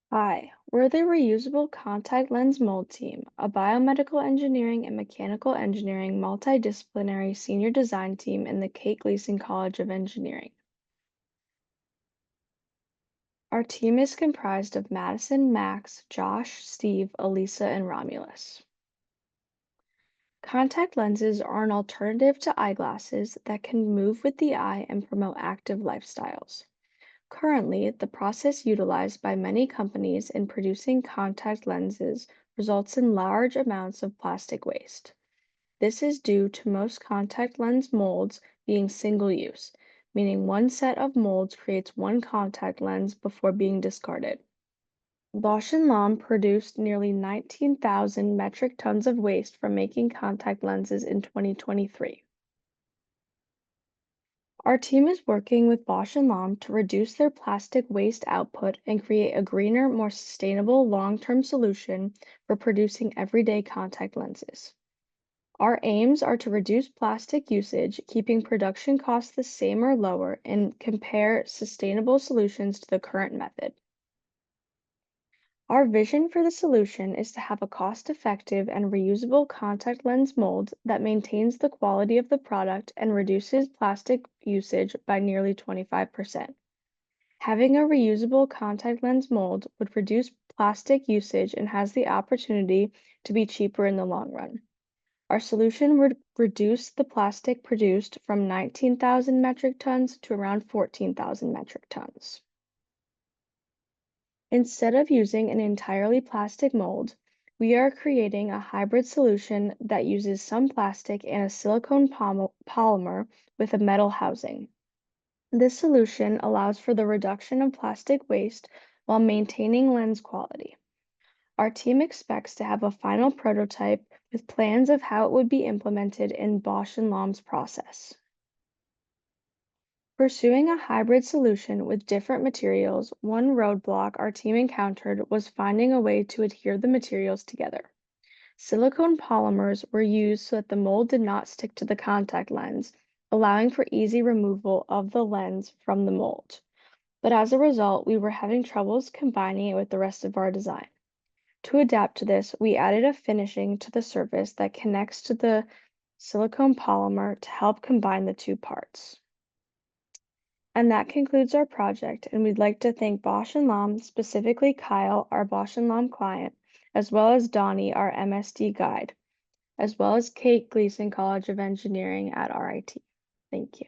Hi, we're the Reusable Contact Lens Mold Team, a biomedical engineering and mechanical engineering multidisciplinary senior design team in the Kate Gleason College of Engineering. Our team is comprised of Madison, Max, Josh, Steve, Elisa, and Romulus. Contact lenses are an alternative to eyeglasses that can move with the eye and promote active lifestyles. Currently, the process utilized by many companies in producing contact lenses results in large amounts of plastic waste. This is due to most contact lens molds being single use, meaning one set of molds creates one contact lens before being discarded. Bausch and Lomb produced nearly 19,000 metric tons of waste from making contact lenses in 2023. Our team is working with Bausch and Lomb to reduce their plastic waste output and create a greener, more sustainable long-term solution for producing everyday contact lenses. Our aims are to reduce plastic usage, keeping production costs the same or lower, and compare sustainable solutions to the current method. Our vision for the solution is to have a cost-effective and reusable contact lens mold that maintains the quality of the product and reduces plastic usage by nearly 25%. Having a reusable contact lens mold would reduce plastic usage and has the opportunity to be cheaper in the long run. Our solution would reduce the plastic produced from 19,000 metric tons to around 14,000 metric tons. Instead of using an entirely plastic mold, we are creating a hybrid solution that uses some plastic and a silicone polymer with a metal housing. This solution allows for the reduction of plastic waste while maintaining lens quality. Our team expects to have a final prototype with plans of how it would be implemented in Bausch and Lomb's process. Pursuing a hybrid solution with different materials, one roadblock our team encountered was finding a way to adhere the materials together. Silicone polymers were used so that the mold did not stick to the contact lens, allowing for easy removal of the lens from the mold. But as a result, we were having troubles combining it with the rest of our design. To adapt to this, we added a finishing to the surface that connects to the silicone polymer to help combine the two parts. And that concludes our project, and we'd like to thank Bosch and Lomb, specifically Kyle, our Bosch and Lomb client, as well as Donnie, our MSD guide, as well as Kate Gleason College of Engineering at RIT. Thank you.